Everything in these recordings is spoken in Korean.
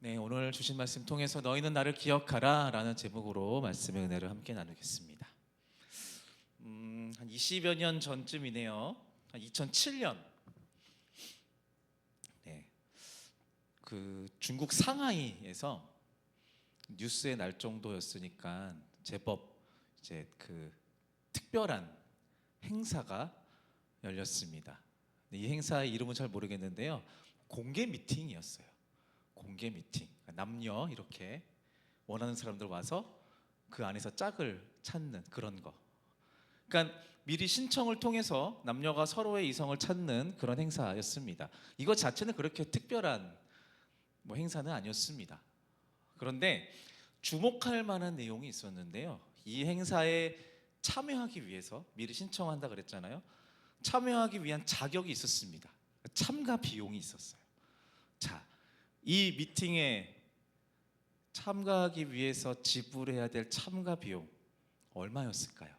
네, 오늘 주신 말씀 통해서 너희는 나를 기억하라 라는 제목으로 말씀의 은혜를 함께 나누겠습니다. 한 20여 년 전쯤이네요. 한 2007년. 네, 그 중국 상하이에서 뉴스에 날 정도였으니까 제법 이제 그 특별한 행사가 열렸습니다. 이 행사의 이름은 잘 모르겠는데요. 공개 미팅이었어요. 공개 미팅, 남녀 이렇게 원하는 사람들 와서 그 안에서 짝을 찾는 그런 거. 그러니까 미리 신청을 통해서 남녀가 서로의 이성을 찾는 그런 행사였습니다. 이것 자체는 그렇게 특별한 행사는 아니었습니다. 그런데 주목할 만한 내용이 있었는데요. 이 행사에 참여하기 위해서 미리 신청한다 그랬잖아요. 참여하기 위한 자격이 있었습니다. 참가 비용이 있었어요. 자, 이 미팅에 참가하기 위해서 지불해야 될 참가 비용 얼마였을까요?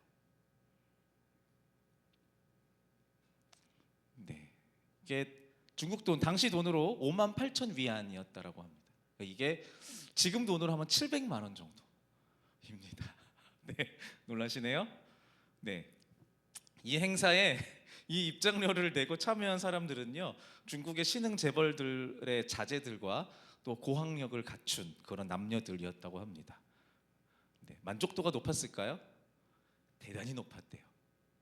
네, 이게 중국 돈, 당시 돈으로 58,000 위안이었다라고 합니다. 이게 지금 돈으로 하면 700만 원 정도입니다. 네, 놀라시네요. 네, 이 행사에 이 입장료를 내고 참여한 사람들은요, 중국의 신흥 재벌들의 자제들과 또 고학력을 갖춘 그런 남녀들이었다고 합니다. 네, 만족도가 높았을까요? 대단히 높았대요.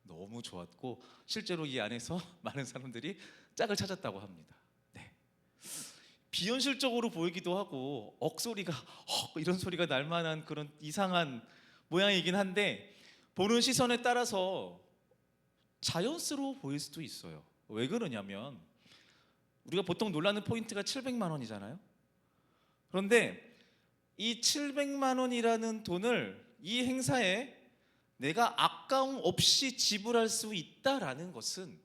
너무 좋았고 실제로 이 안에서 많은 사람들이 짝을 찾았다고 합니다. 네. 비현실적으로 보이기도 하고 억소리가 이런 소리가 날 만한 그런 이상한 모양이긴 한데 보는 시선에 따라서 자연스러워 보일 수도 있어요. 왜 그러냐면 우리가 보통 놀라는 포인트가 700만 원이잖아요. 그런데 이 700만 원이라는 돈을 이 행사에 내가 아까움 없이 지불할 수 있다라는 것은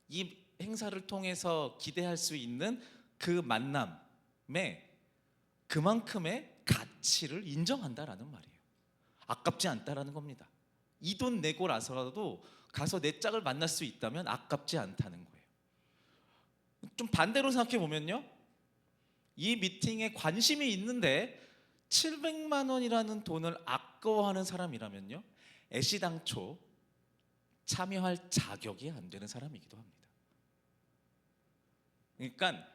이 행사를 통해서 기대할 수 있는 그 만남에 그만큼의 가치를 인정한다라는 말이에요. 아깝지 않다라는 겁니다. 이 돈 내고 나서라도 가서 내 짝을 만날 수 있다면 아깝지 않다는 거예요. 좀 반대로 생각해 보면요, 이 미팅에 관심이 있는데 700만 원이라는 돈을 아까워하는 사람이라면요, 애시당초 참여할 자격이 안 되는 사람이기도 합니다. 그러니까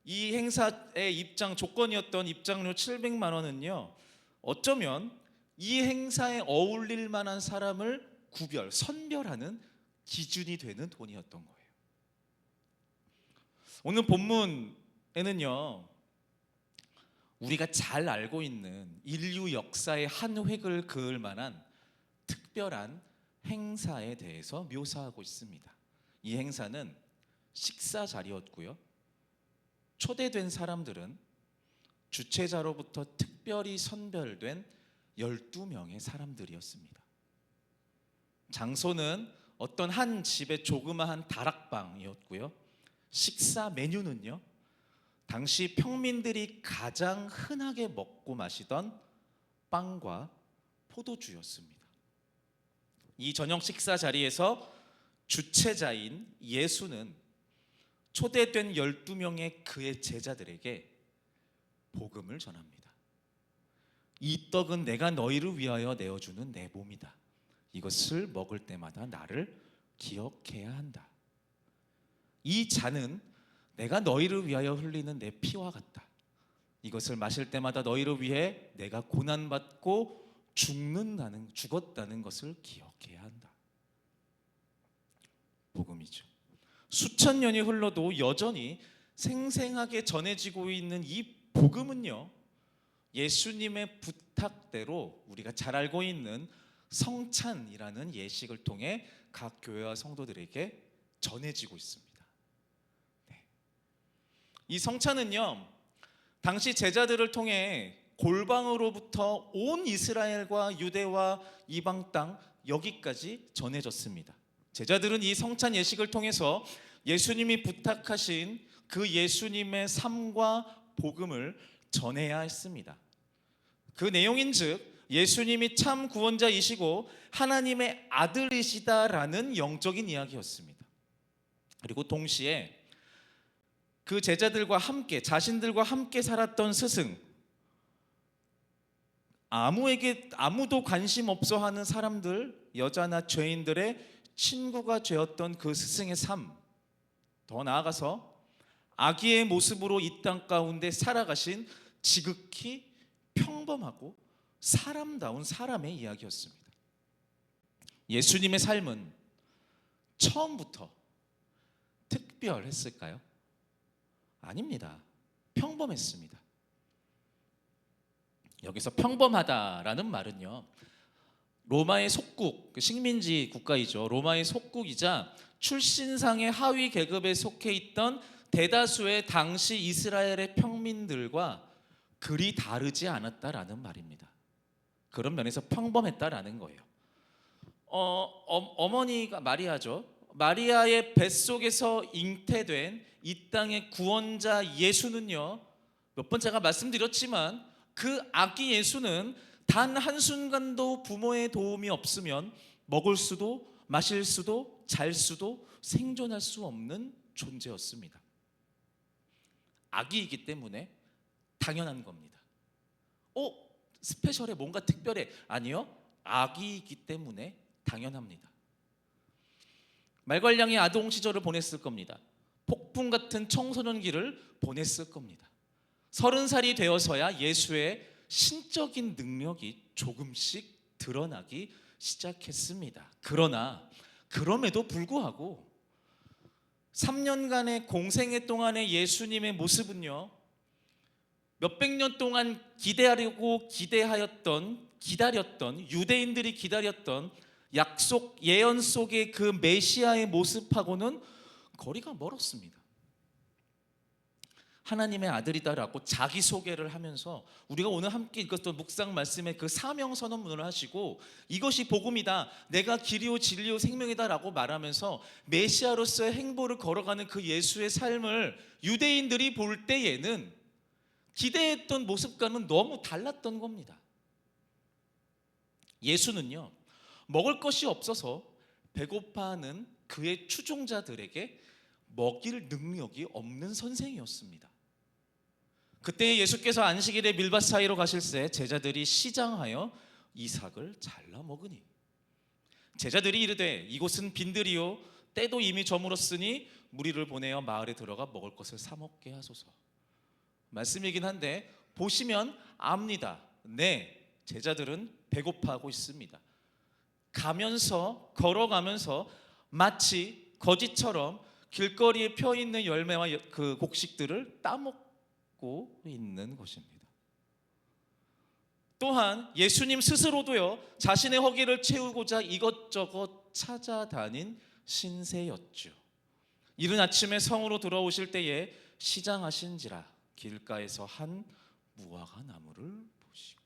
이 행사의 입장 조건이었던 입장료 700만 원은요, 어쩌면 이 행사에 어울릴 만한 사람을 선별하는 기준이 되는 돈이었던 거예요. 오늘 본문에는요, 우리가 잘 알고 있는 인류 역사의 한 획을 그을 만한 특별한 행사에 대해서 묘사하고 있습니다. 이 행사는 식사 자리였고요, 초대된 사람들은 주최자로부터 특별히 선별된 12명의 사람들이었습니다. 장소는 어떤 한 집의 조그마한 다락방이었고요, 식사 메뉴는요, 당시 평민들이 가장 흔하게 먹고 마시던 빵과 포도주였습니다. 이 저녁 식사 자리에서 주최자인 예수는 초대된 12명의 그의 제자들에게 복음을 전합니다. 이 떡은 내가 너희를 위하여 내어주는 내 몸이다. 이것을 먹을 때마다 나를 기억해야 한다. 이 잔은 내가 너희를 위하여 흘리는 내 피와 같다. 이것을 마실 때마다 너희를 위해 내가 고난받고 죽었다는 것을 기억해야 한다. 복음이죠. 수천 년이 흘러도 여전히 생생하게 전해지고 있는 이 복음은요, 예수님의 부탁대로 우리가 잘 알고 있는 성찬이라는 예식을 통해 각 교회와 성도들에게 전해지고 있습니다. 네. 이 성찬은요, 당시 제자들을 통해 골방으로부터 온 이스라엘과 유대와 이방 땅 여기까지 전해졌습니다. 제자들은 이 성찬 예식을 통해서 예수님이 부탁하신 그 예수님의 삶과 복음을 전해야 했습니다. 그 내용인즉 예수님이 참 구원자이시고 하나님의 아들이시다라는 영적인 이야기였습니다. 그리고 동시에 그 제자들과 함께, 자신들과 함께 살았던 스승, 아무도 관심 없어 하는 사람들, 여자나 죄인들의 친구가 되었던 그 스승의 삶, 더 나아가서 아기의 모습으로 이 땅 가운데 살아가신 지극히 평범하고 사람다운 사람의 이야기였습니다. 예수님의 삶은 처음부터 특별했을까요? 아닙니다. 평범했습니다. 여기서 평범하다라는 말은요, 로마의 속국, 식민지 국가이죠. 로마의 속국이자 출신상의 하위 계급에 속해 있던 대다수의 당시 이스라엘의 평민들과 그리 다르지 않았다라는 말입니다. 그런 면에서 평범했다라는 거예요. 어머니가 마리아죠. 마리아의 뱃속에서 잉태된 이 땅의 구원자 예수는요, 몇 번 제가 말씀드렸지만 그 아기 예수는 단 한순간도 부모의 도움이 없으면 먹을 수도 마실 수도 잘 수도 생존할 수 없는 존재였습니다. 아기이기 때문에 당연한 겁니다. 스페셜해, 뭔가 특별해. 아니요, 아기이기 때문에 당연합니다. 말괄량의 아동 시절을 보냈을 겁니다. 폭풍 같은 청소년기를 보냈을 겁니다. 30살이 되어서야 예수의 신적인 능력이 조금씩 드러나기 시작했습니다. 그러나 그럼에도 불구하고 3년간의 공생애 동안의 예수님의 모습은요, 몇백 년 동안 기다렸던 유대인들이 기다렸던 약속 예언 속의 그 메시아의 모습하고는 거리가 멀었습니다. 하나님의 아들이다라고 자기소개를 하면서 우리가 오늘 함께 읽었던 묵상 말씀의 그 사명 선언문을 하시고 이것이 복음이다, 내가 길이요 진리요 생명이다라고 말하면서 메시아로서의 행보를 걸어가는 그 예수의 삶을 유대인들이 볼 때에는 기대했던 모습과는 너무 달랐던 겁니다. 예수는요, 먹을 것이 없어서 배고파하는 그의 추종자들에게 먹일 능력이 없는 선생이었습니다. 그때 예수께서 안식일에 밀밭 사이로 가실새 제자들이 시장하여 이삭을 잘라 먹으니 제자들이 이르되 이곳은 빈들이요 때도 이미 저물었으니 무리를 보내어 마을에 들어가 먹을 것을 사 먹게 하소서. 말씀이긴 한데 보시면 압니다. 네, 제자들은 배고파하고 있습니다. 걸어가면서 마치 거지처럼 길거리에 펴 있는 열매와 그 곡식들을 따먹고 있는 것입니다. 또한 예수님 스스로도요, 자신의 허기를 채우고자 이것저것 찾아다닌 신세였죠. 이른 아침에 성으로 들어오실 때에 시장하신지라 길가에서 한 무화과 나무를 보시고.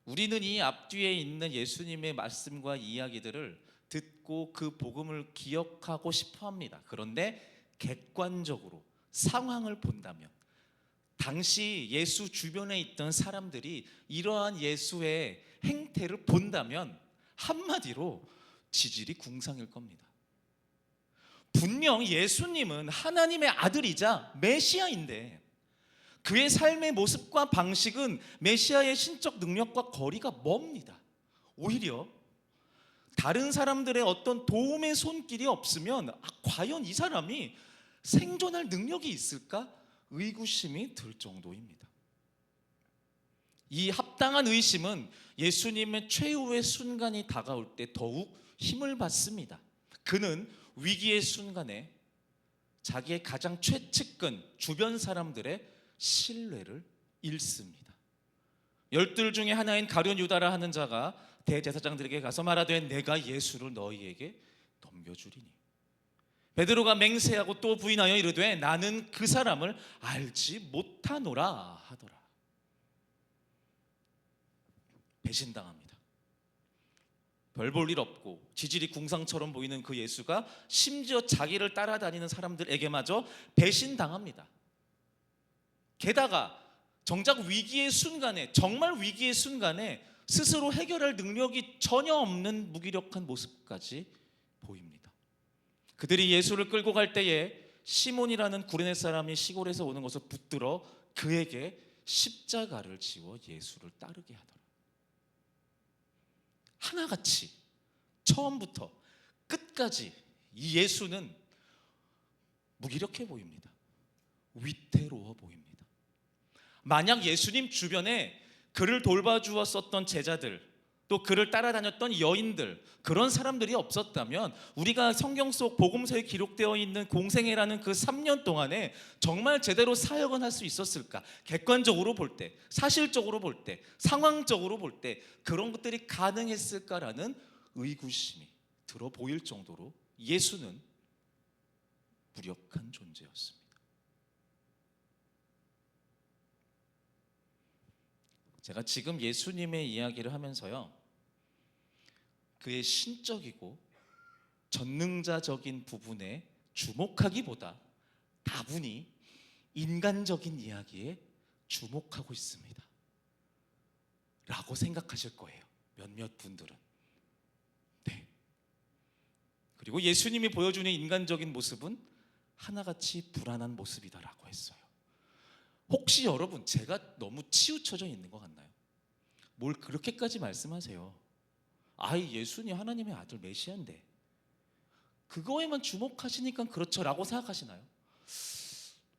우리는 이 앞뒤에 있는 예수님의 말씀과 이야기들을 듣고 그 복음을 기억하고 싶어 합니다. 그런데 객관적으로 상황을 본다면 당시 예수 주변에 있던 사람들이 이러한 예수의 행태를 본다면 한마디로 지질이 궁상일 겁니다. 분명 예수님은 하나님의 아들이자 메시아인데 그의 삶의 모습과 방식은 메시아의 신적 능력과 거리가 멉니다. 오히려 다른 사람들의 어떤 도움의 손길이 없으면 과연 이 사람이 생존할 능력이 있을까? 의구심이 들 정도입니다. 이 합당한 의심은 예수님의 최후의 순간이 다가올 때 더욱 힘을 받습니다. 그는 위기의 순간에 자기의 가장 최측근 주변 사람들의 신뢰를 잃습니다. 12 중에 하나인 가룟 유다라 하는 자가 대제사장들에게 가서 말하되 내가 예수를 너희에게 넘겨주리니 베드로가 맹세하고 또 부인하여 이르되 나는 그 사람을 알지 못하노라 하더라. 배신당합니다. 별 볼 일 없고 지질이 궁상처럼 보이는 그 예수가 심지어 자기를 따라다니는 사람들에게마저 배신당합니다. 게다가 정작 위기의 순간에, 정말 위기의 순간에 스스로 해결할 능력이 전혀 없는 무기력한 모습까지 보입니다. 그들이 예수를 끌고 갈 때에 시몬이라는 구레네 사람이 시골에서 오는 것을 붙들어 그에게 십자가를 지워 예수를 따르게 하더라. 하나같이 처음부터 끝까지 이 예수는 무기력해 보입니다. 위태로워 보입니다. 만약 예수님 주변에 그를 돌봐주었었던 제자들, 또 그를 따라다녔던 여인들, 그런 사람들이 없었다면 우리가 성경 속 복음서에 기록되어 있는 공생애라는 그 3년 동안에 정말 제대로 사역은 할 수 있었을까? 객관적으로 볼 때, 사실적으로 볼 때, 상황적으로 볼 때 그런 것들이 가능했을까라는 의구심이 들어 보일 정도로 예수는 무력한 존재였습니다. 제가 지금 예수님의 이야기를 하면서요, 그의 신적이고 전능자적인 부분에 주목하기보다 다분히 인간적인 이야기에 주목하고 있습니다 라고 생각하실 거예요, 몇몇 분들은. 네. 그리고 예수님이 보여주는 인간적인 모습은 하나같이 불안한 모습이다라고 했어요. 혹시 여러분 제가 너무 치우쳐져 있는 것 같나요? 뭘 그렇게까지 말씀하세요? 아이, 예수님 하나님의 아들 메시아인데 그거에만 주목하시니까 그렇죠 라고 생각하시나요?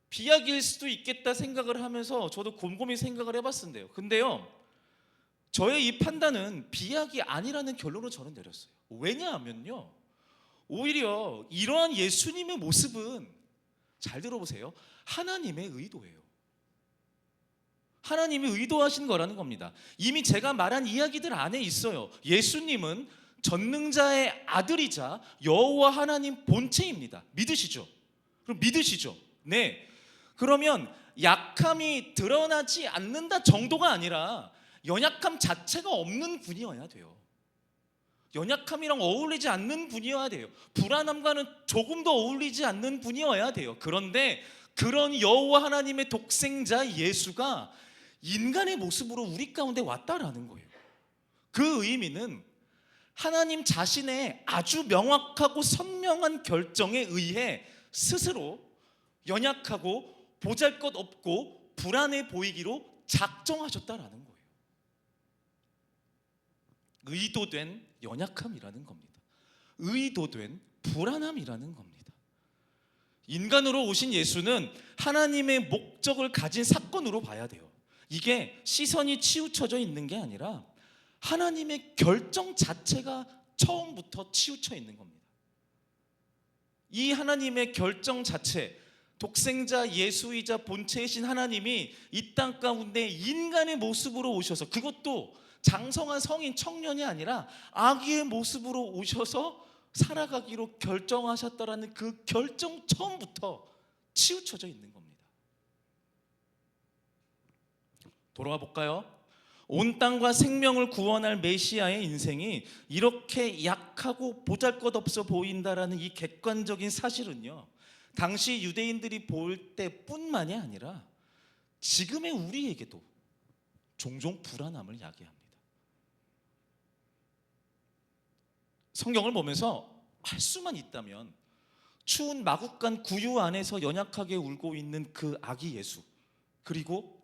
비약일 수도 있겠다 생각을 하면서 저도 곰곰이 생각을 해봤는데요. 근데요, 저의 이 판단은 비약이 아니라는 결론을 저는 내렸어요. 왜냐하면요, 오히려 이러한 예수님의 모습은, 잘 들어보세요, 하나님의 의도예요. 하나님이 의도하신 거라는 겁니다. 이미 제가 말한 이야기들 안에 있어요. 예수님은 전능자의 아들이자 여호와 하나님 본체입니다. 믿으시죠? 그럼 믿으시죠? 네. 그러면 약함이 드러나지 않는다 정도가 아니라 연약함 자체가 없는 분이어야 돼요. 연약함이랑 어울리지 않는 분이어야 돼요. 불안함과는 조금 더 어울리지 않는 분이어야 돼요. 그런데 그런 여호와 하나님의 독생자 예수가 인간의 모습으로 우리 가운데 왔다라는 거예요. 그 의미는 하나님 자신의 아주 명확하고 선명한 결정에 의해 스스로 연약하고 보잘것없고 불안해 보이기로 작정하셨다라는 거예요. 의도된 연약함이라는 겁니다. 의도된 불안함이라는 겁니다. 인간으로 오신 예수는 하나님의 목적을 가진 사건으로 봐야 돼요. 이게 시선이 치우쳐져 있는 게 아니라 하나님의 결정 자체가 처음부터 치우쳐 있는 겁니다. 이 하나님의 결정 자체, 독생자 예수이자 본체이신 하나님이 이 땅 가운데 인간의 모습으로 오셔서, 그것도 장성한 성인 청년이 아니라 아기의 모습으로 오셔서 살아가기로 결정하셨다라는 그 결정 처음부터 치우쳐져 있는 겁니다. 돌아와 볼까요? 온 땅과 생명을 구원할 메시아의 인생이 이렇게 약하고 보잘것없어 보인다라는 이 객관적인 사실은요, 당시 유대인들이 볼 때뿐만이 아니라 지금의 우리에게도 종종 불안함을 야기합니다. 성경을 보면서 할 수만 있다면 추운 마국간 구유 안에서 연약하게 울고 있는 그 아기 예수, 그리고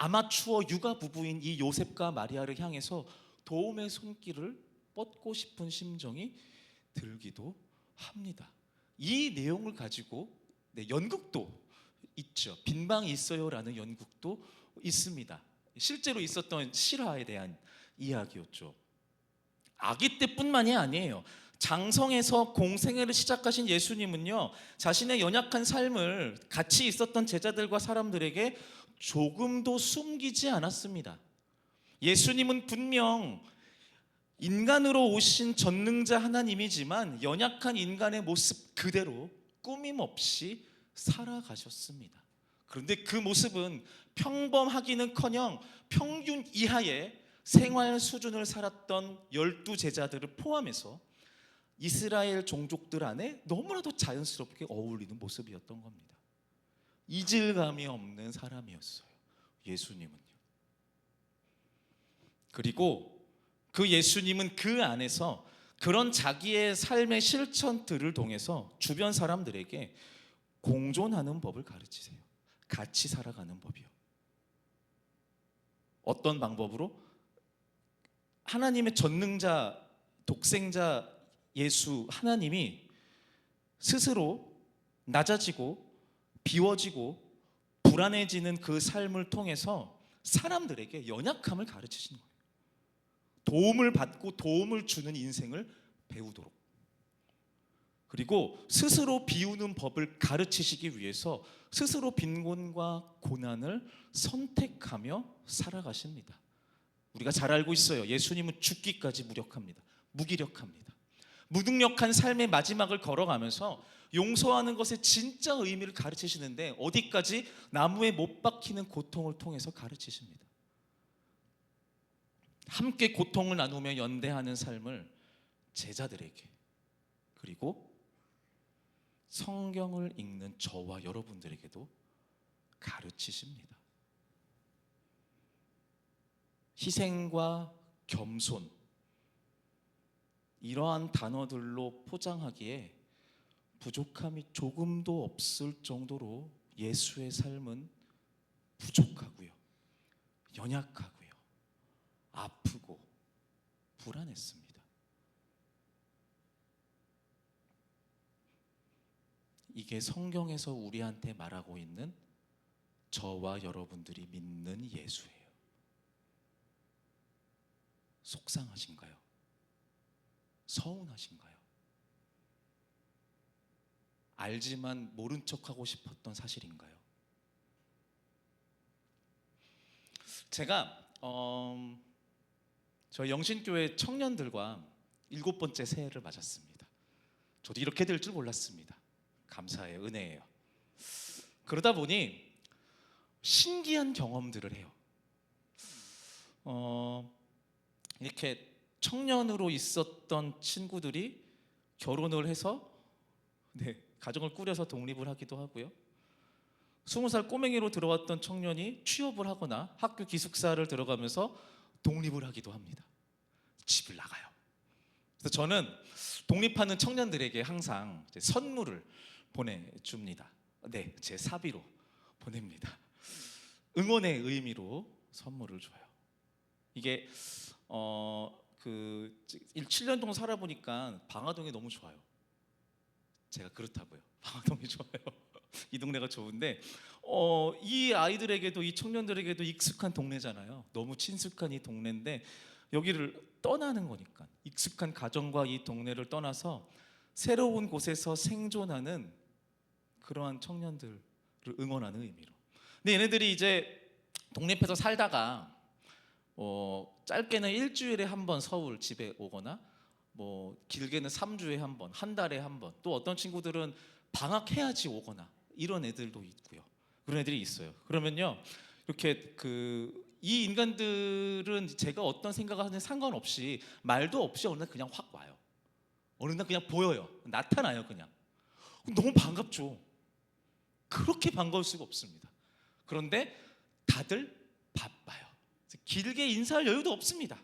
아마추어 육아 부부인 이 요셉과 마리아를 향해서 도움의 손길을 뻗고 싶은 심정이 들기도 합니다. 이 내용을 가지고 연극도 있죠. 빈방이 있어요라는 연극도 있습니다. 실제로 있었던 실화에 대한 이야기였죠. 아기 때뿐만이 아니에요. 장성에서 공생애를 시작하신 예수님은요, 자신의 연약한 삶을 같이 있었던 제자들과 사람들에게 조금도 숨기지 않았습니다. 예수님은 분명 인간으로 오신 전능자 하나님이지만 연약한 인간의 모습 그대로 꾸밈없이 살아가셨습니다. 그런데 그 모습은 평범하기는커녕 평균 이하의 생활 수준을 살았던 12제자들을 포함해서 이스라엘 종족들 안에 너무나도 자연스럽게 어울리는 모습이었던 겁니다. 이질감이 없는 사람이었어요, 예수님은요. 그리고 그 예수님은 그 안에서 그런 자기의 삶의 실천들을 통해서 주변 사람들에게 공존하는 법을 가르치세요. 같이 살아가는 법이요. 어떤 방법으로? 하나님의 전능자, 독생자 예수 하나님이 스스로 낮아지고 비워지고 불안해지는 그 삶을 통해서 사람들에게 연약함을 가르치시는 거예요. 도움을 받고 도움을 주는 인생을 배우도록. 그리고 스스로 비우는 법을 가르치시기 위해서 스스로 빈곤과 고난을 선택하며 살아가십니다. 우리가 잘 알고 있어요. 예수님은 죽기까지 무기력합니다. 무능력한 삶의 마지막을 걸어가면서 용서하는 것의 진짜 의미를 가르치시는데 어디까지? 나무에 못 박히는 고통을 통해서 가르치십니다. 함께 고통을 나누며 연대하는 삶을 제자들에게, 그리고 성경을 읽는 저와 여러분들에게도 가르치십니다. 희생과 겸손, 이러한 단어들로 포장하기에 부족함이 조금도 없을 정도로 예수의 삶은 부족하고요, 연약하고요, 아프고 불안했습니다. 이게 성경에서 우리한테 말하고 있는 저와 여러분들이 믿는 예수예요. 속상하신가요? 서운하신가요? 알지만 모른 척하고 싶었던 사실인가요? 제가 저희 영신교회 청년들과 7번째 새해를 맞았습니다. 저도 이렇게 될 줄 몰랐습니다. 감사해요. 은혜예요. 그러다 보니 신기한 경험들을 해요. 이렇게 청년으로 있었던 친구들이 결혼을 해서 가정을 꾸려서 독립을 하기도 하고요. 20살 꼬맹이로 들어왔던 청년이 취업을 하거나 학교 기숙사를 들어가면서 독립을 하기도 합니다. 집을 나가요. 그래서 저는 독립하는 청년들에게 항상 선물을 보내줍니다. 제 사비로 보냅니다. 응원의 의미로 선물을 줘요. 이게 7년 동안 살아보니까 방화동이 너무 좋아요. 제가 그렇다고요. 방화동이 좋아요. 이 동네가 좋은데 이 아이들에게도, 이 청년들에게도 익숙한 동네잖아요. 너무 친숙한 이 동네인데 여기를 떠나는 거니까, 익숙한 가정과 이 동네를 떠나서 새로운 곳에서 생존하는 그러한 청년들을 응원하는 의미로. 근데 얘네들이 이제 독립해서 살다가 짧게는 일주일에 한 번 서울 집에 오거나 길게는 3주에 한 번, 한 달에 한 번, 또 어떤 친구들은 방학해야지 오거나, 이런 애들도 있고요. 그런 애들이 있어요. 그러면요, 이렇게 이 인간들은 제가 어떤 생각을 하는지 상관없이, 말도 없이 어느 날 그냥 확 와요. 어느 날 그냥 보여요. 나타나요. 그냥 너무 반갑죠. 그렇게 반가울 수가 없습니다. 그런데 다들 바빠요. 길게 인사할 여유도 없습니다.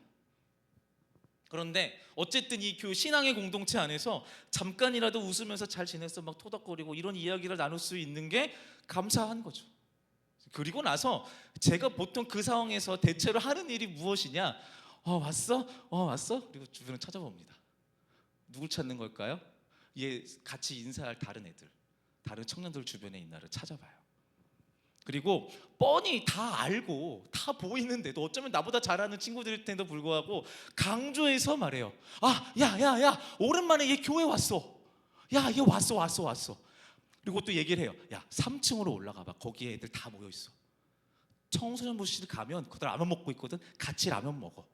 그런데 어쨌든 이 신앙의 공동체 안에서 잠깐이라도 웃으면서 잘 지냈어 막 토닥거리고 이런 이야기를 나눌 수 있는 게 감사한 거죠. 그리고 나서 제가 보통 그 상황에서 대체로 하는 일이 무엇이냐? 왔어? 왔어? 그리고 주변을 찾아봅니다. 누굴 찾는 걸까요? 같이 인사할 다른 애들, 다른 청년들 주변에 있나를 찾아봐요. 그리고 뻔히 다 알고 다 보이는데도, 어쩌면 나보다 잘하는 친구들일 텐데도 불구하고 강조해서 말해요. 야, 오랜만에 얘 교회 왔어. 야, 얘 왔어. 그리고 또 얘기를 해요. 야, 3층으로 올라가 봐. 거기에 애들 다 모여 있어. 청소년부실 가면 그들 라면 먹고 있거든. 같이 라면 먹어.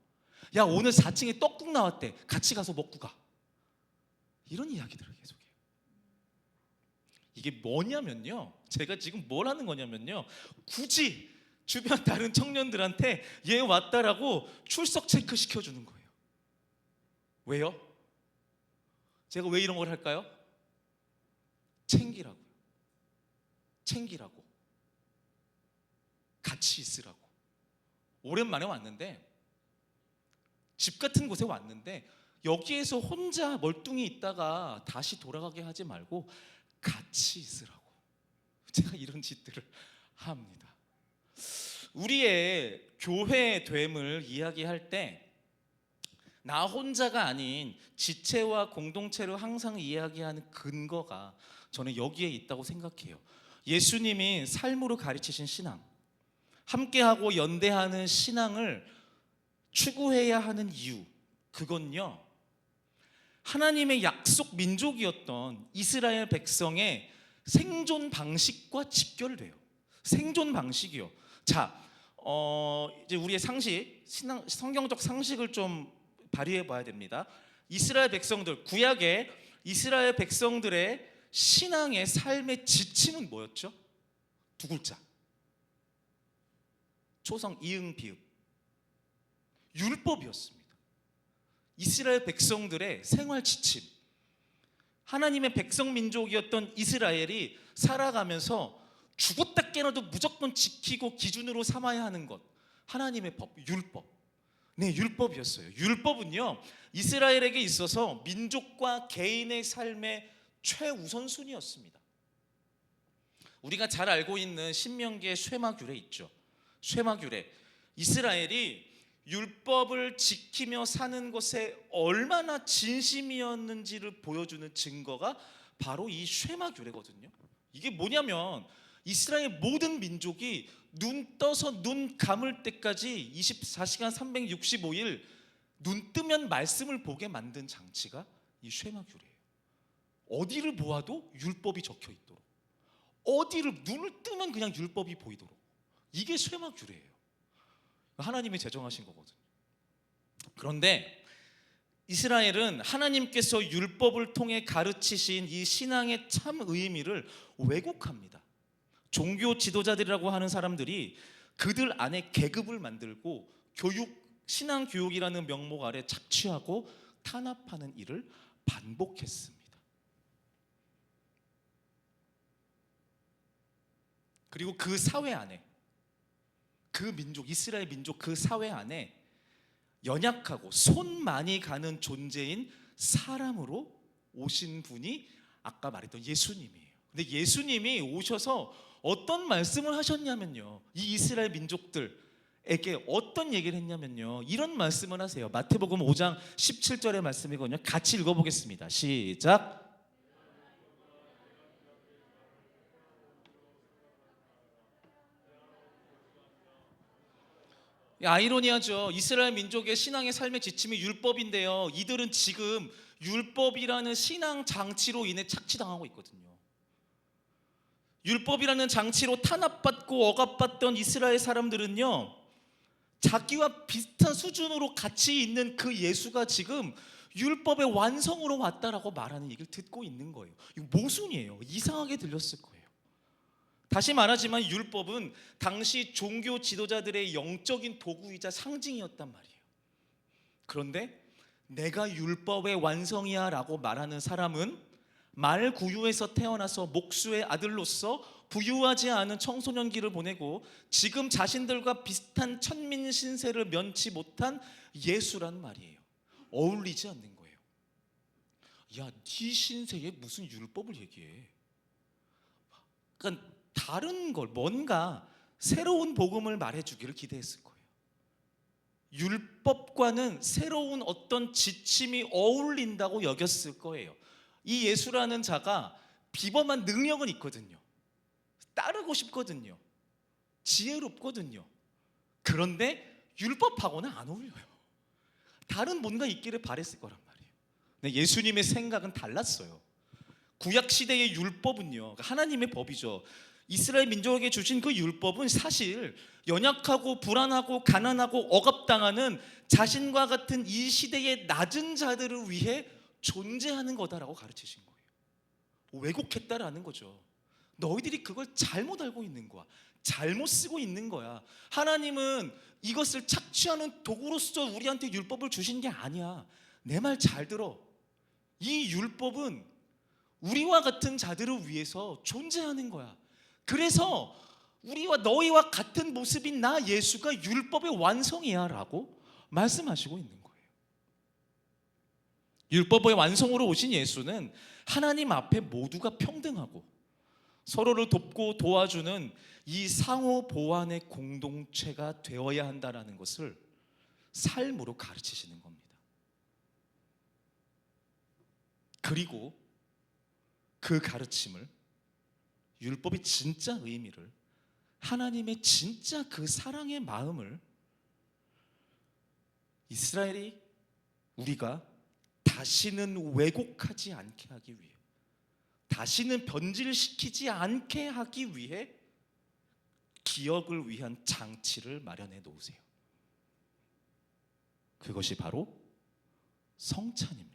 야, 오늘 4층에 떡국 나왔대. 같이 가서 먹고 가. 이런 이야기들을 계속해요. 이게 뭐냐면요, 제가 지금 뭘 하는 거냐면요, 굳이 주변 다른 청년들한테 얘 왔다라고 출석 체크 시켜주는 거예요. 왜요? 제가 왜 이런 걸 할까요? 챙기라고, 같이 있으라고. 오랜만에 왔는데, 집 같은 곳에 왔는데 여기에서 혼자 멀뚱히 있다가 다시 돌아가게 하지 말고 같이 있으라고 제가 이런 짓들을 합니다. 우리의 교회됨을 이야기할 때 나 혼자가 아닌 지체와 공동체를 항상 이야기하는 근거가 저는 여기에 있다고 생각해요. 예수님이 삶으로 가르치신 신앙, 함께하고 연대하는 신앙을 추구해야 하는 이유, 그건요, 하나님의 약속 민족이었던 이스라엘 백성의 생존 방식과 직결돼요. 생존 방식이요. 자, 이제 우리의 상식, 성경적 상식을 좀 발휘해 봐야 됩니다. 이스라엘 백성들, 구약의 이스라엘 백성들의 신앙의 삶의 지침은 뭐였죠? 두 글자. 초성 이응 비읍. 율법이었습니다. 이스라엘 백성들의 생활 지침. 하나님의 백성 민족이었던 이스라엘이 살아가면서 죽었다 깨어나도 무조건 지키고 기준으로 삼아야 하는 것, 하나님의 법, 율법. 네, 율법이었어요. 율법은요, 이스라엘에게 있어서 민족과 개인의 삶의 최우선순위였습니다. 우리가 잘 알고 있는 신명기의 쇠막율에 있죠. 쇠막율에 이스라엘이 율법을 지키며 사는 것에 얼마나 진심이었는지를 보여주는 증거가 바로 이 쇠막율이거든요. 이게 뭐냐면 이스라엘 모든 민족이 눈 떠서 눈 감을 때까지 24시간 365일 눈 뜨면 말씀을 보게 만든 장치가 이 쇠막율이에요. 어디를 보아도 율법이 적혀 있도록, 어디를 눈을 뜨면 그냥 율법이 보이도록, 이게 쇠막율이에요. 하나님이 제정하신 거거든요. 그런데 이스라엘은 하나님께서 율법을 통해 가르치신 이 신앙의 참 의미를 왜곡합니다. 종교 지도자들이라고 하는 사람들이 그들 안에 계급을 만들고 신앙 교육이라는 명목 아래 착취하고 탄압하는 일을 반복했습니다. 그리고 그 사회 안에, 그 민족, 이스라엘 민족 그 사회 안에 연약하고 손 많이 가는 존재인 사람으로 오신 분이 아까 말했던 예수님이에요. 근데 예수님이 오셔서 어떤 말씀을 하셨냐면요, 이 이스라엘 민족들에게 어떤 얘기를 했냐면요, 이런 말씀을 하세요. 마태복음 5장 17절의 말씀이거든요. 같이 읽어보겠습니다. 시작. 아이러니하죠. 이스라엘 민족의 신앙의 삶의 지침이 율법인데요, 이들은 지금 율법이라는 신앙 장치로 인해 착취당하고 있거든요. 율법이라는 장치로 탄압받고 억압받던 이스라엘 사람들은요, 자기와 비슷한 수준으로 같이 있는 그 예수가 지금 율법의 완성으로 왔다라고 말하는 얘기를 듣고 있는 거예요. 이거 모순이에요. 이상하게 들렸을 거예요. 다시 말하지만 율법은 당시 종교 지도자들의 영적인 도구이자 상징이었단 말이에요. 그런데 내가 율법의 완성이야 라고 말하는 사람은 말구유에서 태어나서 목수의 아들로서 부유하지 않은 청소년기를 보내고 지금 자신들과 비슷한 천민 신세를 면치 못한 예수란 말이에요. 어울리지 않는 거예요. 야, 네 신세에 무슨 율법을 얘기해? 그러니까 다른 걸, 뭔가 새로운 복음을 말해주기를 기대했을 거예요. 율법과는 새로운 어떤 지침이 어울린다고 여겼을 거예요. 이 예수라는 자가 비범한 능력은 있거든요. 따르고 싶거든요. 지혜롭거든요. 그런데 율법하고는 안 어울려요. 다른 뭔가 있기를 바랬을 거란 말이에요. 근데 예수님의 생각은 달랐어요. 구약 시대의 율법은요, 하나님의 법이죠. 이스라엘 민족에게 주신 그 율법은 사실 연약하고 불안하고 가난하고 억압당하는 자신과 같은 이 시대의 낮은 자들을 위해 존재하는 거다라고 가르치신 거예요. 왜곡했다라는 거죠. 너희들이 그걸 잘못 알고 있는 거야. 잘못 쓰고 있는 거야. 하나님은 이것을 착취하는 도구로서 우리한테 율법을 주신 게 아니야. 내 말 잘 들어. 이 율법은 우리와 같은 자들을 위해서 존재하는 거야. 그래서 우리와 너희와 같은 모습인 나 예수가 율법의 완성이야 라고 말씀하시고 있는 거예요. 율법의 완성으로 오신 예수는 하나님 앞에 모두가 평등하고 서로를 돕고 도와주는 이 상호 보완의 공동체가 되어야 한다는 것을 삶으로 가르치시는 겁니다. 그리고 그 가르침을, 율법의 진짜 의미를, 하나님의 진짜 그 사랑의 마음을 이스라엘이, 우리가 다시는 왜곡하지 않게 하기 위해, 다시는 변질시키지 않게 하기 위해 기억을 위한 장치를 마련해 놓으세요. 그것이 바로 성찬입니다.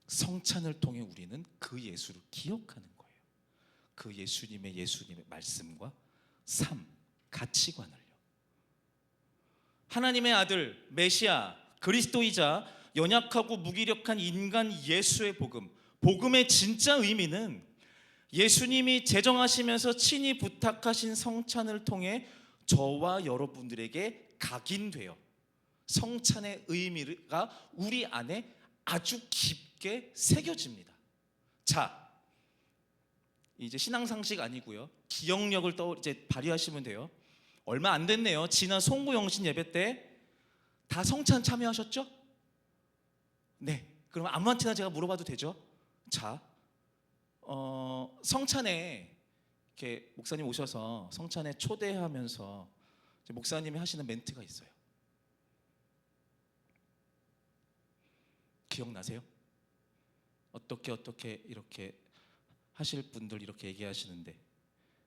성찬을 통해 우리는 그 예수를 기억하는 거예요. 그 예수님의 말씀과 삶, 가치관을요. 하나님의 아들 메시아 그리스도이자 연약하고 무기력한 인간 예수의 복음, 복음의 진짜 의미는 예수님이 제정하시면서 친히 부탁하신 성찬을 통해 저와 여러분들에게 각인되어 성찬의 의미가 우리 안에 아주 깊게 새겨집니다. 자, 이제 신앙상식 아니고요, 기억력을 이제 발휘하시면 돼요. 얼마 안 됐네요. 지난 송구영신 예배 때 다 성찬 참여하셨죠? 네. 그럼 아무한테나 제가 물어봐도 되죠? 자, 성찬에 이렇게 목사님 오셔서 성찬에 초대하면서 목사님이 하시는 멘트가 있어요. 기억나세요? 어떻게 이렇게 하실 분들 이렇게 얘기하시는데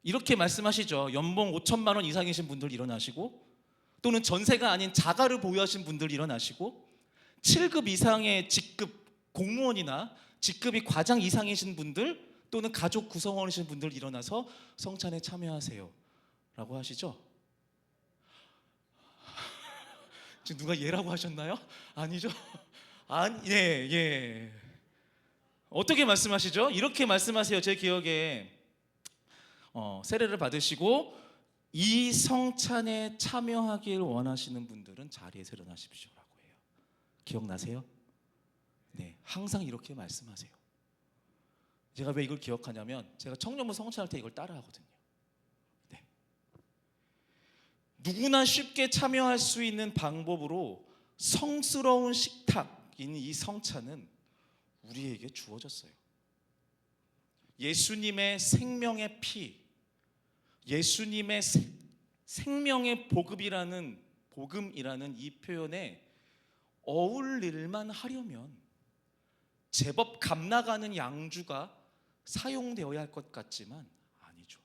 이렇게 말씀하시죠. 연봉 5천만 원 이상이신 분들 일어나시고, 또는 전세가 아닌 자가를 보유하신 분들 일어나시고, 7급 이상의 직급 공무원이나 직급이 과장 이상이신 분들, 또는 가족 구성원이신 분들 일어나서 성찬에 참여하세요 라고 하시죠. 지금 누가 예라고 하셨나요? 아니죠? 아니, 예. 어떻게 말씀하시죠? 이렇게 말씀하세요. 제 기억에 세례를 받으시고 이 성찬에 참여하길 원하시는 분들은 자리에서 일어나십시오라고 해요. 기억나세요? 네, 항상 이렇게 말씀하세요. 제가 왜 이걸 기억하냐면 제가 청년부 성찬할 때 이걸 따라하거든요. 네. 누구나 쉽게 참여할 수 있는 방법으로 성스러운 식탁인 이 성찬은 우리에게 주어졌어요. 예수님의 생명의 피, 예수님의 생명의 복음이라는 이 표현에 어울릴만 하려면 제법 값나가는 양주가 사용되어야 할 것 같지만 아니죠.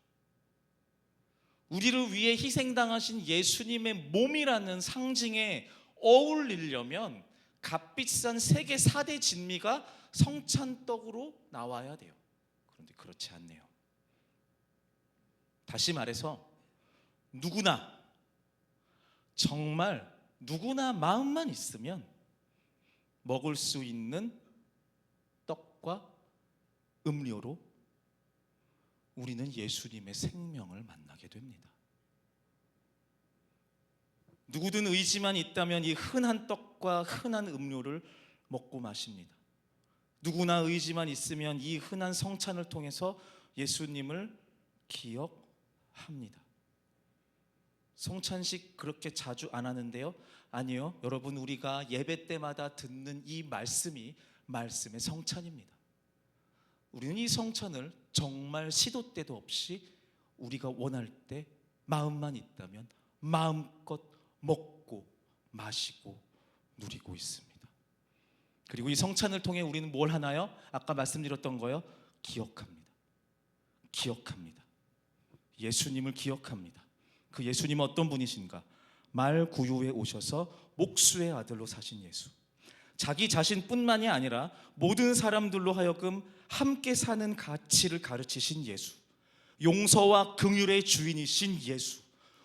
우리를 위해 희생당하신 예수님의 몸이라는 상징에 어울리려면 값비싼 세계 4대 진미가 성찬떡으로 나와야 돼요. 그런데 그렇지 않네요. 다시 말해서 누구나, 정말 누구나 마음만 있으면 먹을 수 있는 떡과 음료로 우리는 예수님의 생명을 만나게 됩니다. 누구든 의지만 있다면 이 흔한 떡과 흔한 음료를 먹고 마십니다. 누구나 의지만 있으면 이 흔한 성찬을 통해서 예수님을 기억합니다. 성찬식 그렇게 자주 안 하는데요? 아니요. 여러분, 우리가 예배 때마다 듣는 이 말씀이 말씀의 성찬입니다. 우리는 이 성찬을 정말 시도 때도 없이 우리가 원할 때 마음만 있다면 마음껏 먹고 마시고 누리고 있습니다. 그리고 이 성찬을 통해 우리는 뭘 하나요? 아까 말씀드렸던 거요. 기억합니다. 예수님을 기억합니다. 그 예수님은 어떤 분이신가? 말구유에 오셔서 목수의 아들로 사신 예수. 자기 자신뿐만이 아니라 모든 사람들로 하여금 함께 사는 가치를 가르치신 예수. 용서와 긍휼의 주인이신 예수.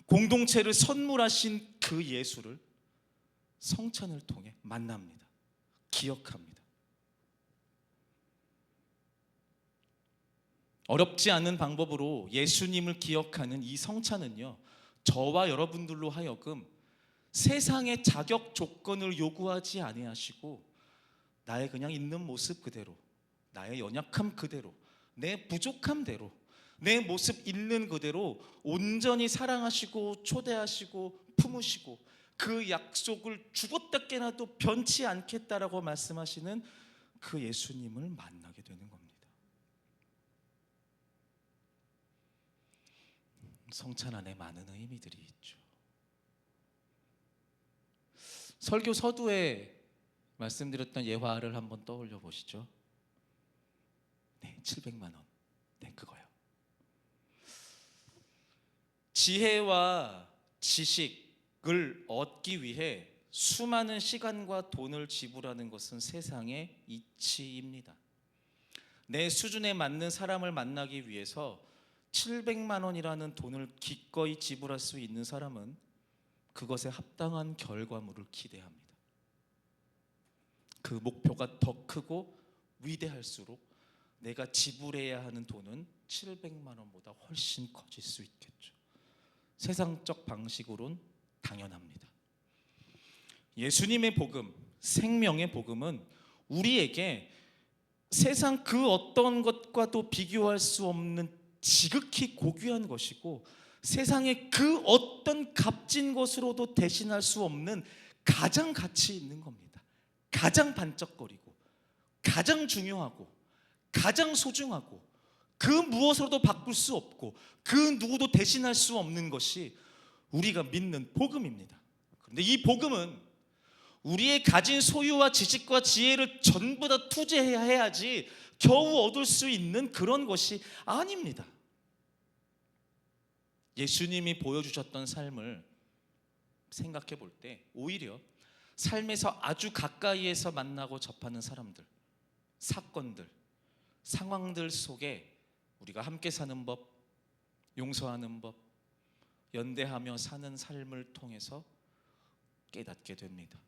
공동체를 선물하신 그 예수를 성찬을 통해 만납니다. 기억합니다. 어렵지 않은 방법으로 예수님을 기억하는 이 성찬은요, 저와 여러분들로 하여금 세상의 자격 조건을 요구하지 아니하시고 나의 그냥 있는 모습 그대로, 나의 연약함 그대로, 내 부족함대로, 내 모습 있는 그대로 온전히 사랑하시고 초대하시고 품으시고 그 약속을 죽었다 깨나도 변치 않겠다라고 말씀하시는 그 예수님을 만나게 되는 겁니다. 성찬 안에 많은 의미들이 있죠. 설교 서두에 말씀드렸던 예화를 한번 떠올려 보시죠. 네, 700만 원. 네, 그거요. 지혜와 지식을 얻기 위해 수많은 시간과 돈을 지불하는 것은 세상의 이치입니다. 내 수준에 맞는 사람을 만나기 위해서 700만 원이라는 돈을 기꺼이 지불할 수 있는 사람은 그것에 합당한 결과물을 기대합니다. 그 목표가 더 크고 위대할수록 내가 지불해야 하는 돈은 700만 원보다 훨씬 커질 수 있겠죠. 세상적 방식으로는 당연합니다. 예수님의 복음, 생명의 복음은 우리에게 세상 그 어떤 것과도 비교할 수 없는 지극히 고귀한 것이고 세상의 그 어떤 값진 것으로도 대신할 수 없는 가장 가치 있는 겁니다. 가장 반짝거리고 가장 중요하고 가장 소중하고 그 무엇으로도 바꿀 수 없고 그 누구도 대신할 수 없는 것이 우리가 믿는 복음입니다. 그런데 이 복음은 우리의 가진 소유와 지식과 지혜를 전부 다 투자해야지 겨우 얻을 수 있는 그런 것이 아닙니다. 예수님이 보여주셨던 삶을 생각해 볼 때 오히려 삶에서 아주 가까이에서 만나고 접하는 사람들, 사건들, 상황들 속에 우리가 함께 사는 법, 용서하는 법, 연대하며 사는 삶을 통해서 깨닫게 됩니다.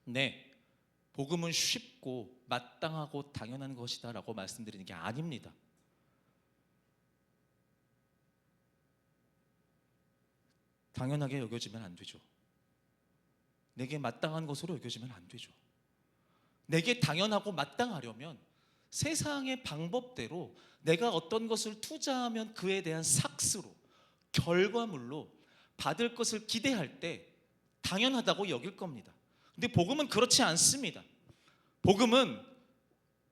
네, 복음은 쉽고 마땅하고 당연한 것이다 라고 말씀드리는 게 아닙니다. 당연하게 여겨지면 안 되죠. 내게 마땅한 것으로 여겨지면 안 되죠. 내게 당연하고 마땅하려면 세상의 방법대로 내가 어떤 것을 투자하면 그에 대한 삭스로, 결과물로 받을 것을 기대할 때 당연하다고 여길 겁니다. 근데 복음은 그렇지 않습니다. 복음은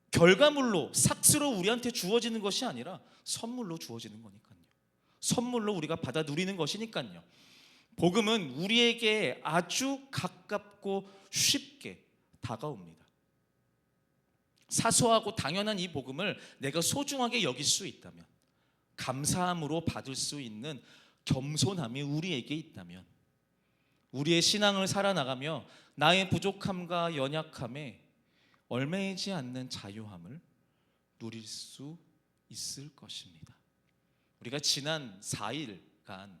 결과물로, 삭스로 우리한테 주어지는 것이 아니라 선물로 주어지는 거니까요. 선물로 우리가 받아 누리는 것이니까요. 복음은 우리에게 아주 가깝고 쉽게 다가옵니다. 사소하고 당연한 이 복음을 내가 소중하게 여길 수 있다면, 감사함으로 받을 수 있는 겸손함이 우리에게 있다면, 우리의 신앙을 살아나가며 나의 부족함과 연약함에 얽매이지 않는 자유함을 누릴 수 있을 것입니다. 우리가 지난 4일간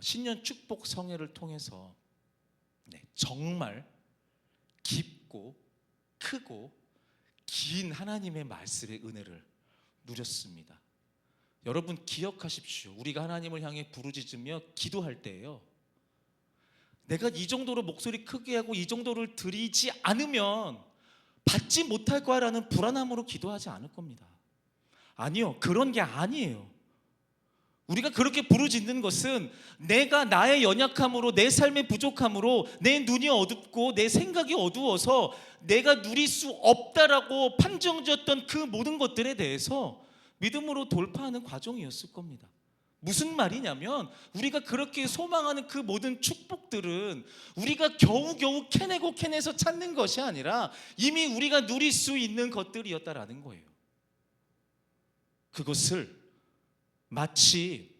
신년 축복 성회를 통해서 정말 깊고 크고 긴 하나님의 말씀의 은혜를 누렸습니다. 여러분 기억하십시오. 우리가 하나님을 향해 부르짖으며 기도할 때예요, 내가 이 정도로 목소리 크게 하고 이 정도를 드리지 않으면 받지 못할 거라는 불안함으로 기도하지 않을 겁니다. 아니요, 그런 게 아니에요. 우리가 그렇게 부르짖는 것은 내가 나의 연약함으로, 내 삶의 부족함으로 내 눈이 어둡고 내 생각이 어두워서 내가 누릴 수 없다라고 판정지었던 그 모든 것들에 대해서 믿음으로 돌파하는 과정이었을 겁니다. 무슨 말이냐면 우리가 그렇게 소망하는 그 모든 축복들은 우리가 겨우겨우 캐내서 찾는 것이 아니라 이미 우리가 누릴 수 있는 것들이었다라는 거예요. 그것을 마치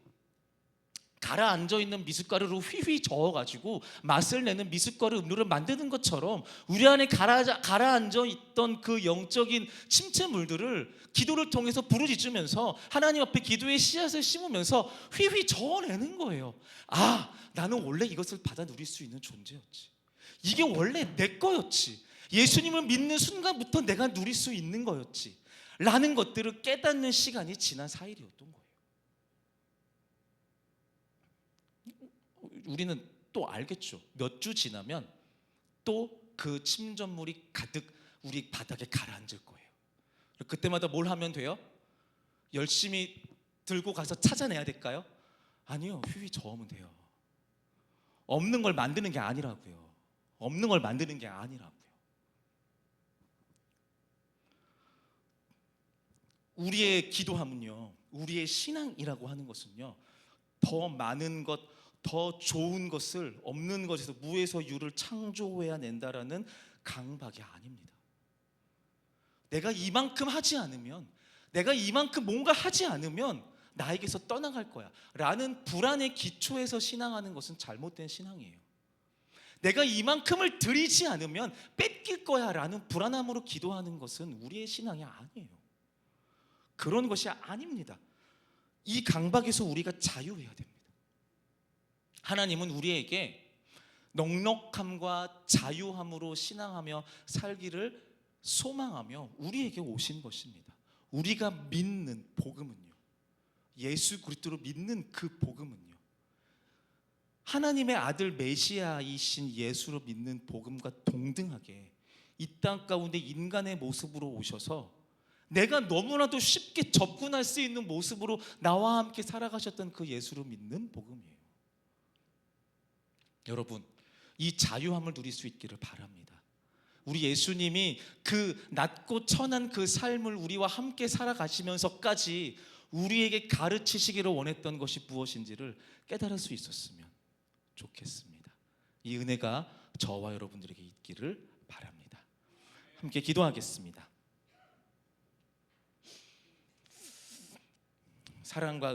가라앉아 있는 미숫가루로 휘휘 저어가지고 맛을 내는 미숫가루 음료를 만드는 것처럼 우리 안에 가라앉아 있던 그 영적인 침체물들을 기도를 통해서 부르짖으면서 하나님 앞에 기도의 씨앗을 심으면서 휘휘 저어내는 거예요. 아, 나는 원래 이것을 받아 누릴 수 있는 존재였지. 이게 원래 내 거였지. 예수님을 믿는 순간부터 내가 누릴 수 있는 거였지 라는 것들을 깨닫는 시간이 지난 4일이었던 거예요. 우리는 또 알겠죠. 몇 주 지나면 또 그 침전물이 가득 우리 바닥에 가라앉을 거예요. 그때마다 뭘 하면 돼요? 열심히 들고 가서 찾아내야 될까요? 아니요. 휘휘 저으면 돼요. 없는 걸 만드는 게 아니라고요. 없는 걸 만드는 게 아니라고요. 우리의 기도함은요, 우리의 신앙이라고 하는 것은요, 더 많은 것, 더 좋은 것을 없는 것에서 무에서 유를 창조해야 낸다라는 강박이 아닙니다. 내가 이만큼 하지 않으면, 내가 이만큼 뭔가 하지 않으면 나에게서 떠나갈 거야 라는 불안의 기초에서 신앙하는 것은 잘못된 신앙이에요. 내가 이만큼을 드리지 않으면 뺏길 거야 라는 불안함으로 기도하는 것은 우리의 신앙이 아니에요. 그런 것이 아닙니다. 이 강박에서 우리가 자유해야 됩니다. 하나님은 우리에게 넉넉함과 자유함으로 신앙하며 살기를 소망하며 우리에게 오신 것입니다. 우리가 믿는 복음은요, 예수 그리스도로 믿는 그 복음은요, 하나님의 아들 메시아이신 예수로 믿는 복음과 동등하게 이 땅 가운데 인간의 모습으로 오셔서 내가 너무나도 쉽게 접근할 수 있는 모습으로 나와 함께 살아가셨던 그 예수로 믿는 복음이에요. 여러분, 이 자유함을 누릴 수 있기를 바랍니다. 우리 예수님이 그 낮고 천한 그 삶을 우리와 함께 살아가시면서까지 우리에게 가르치시기를 원했던 것이 무엇인지를 깨달을 수 있었으면 좋겠습니다. 이 은혜가 저와 여러분들에게 있기를 바랍니다. 함께 기도하겠습니다. 사랑과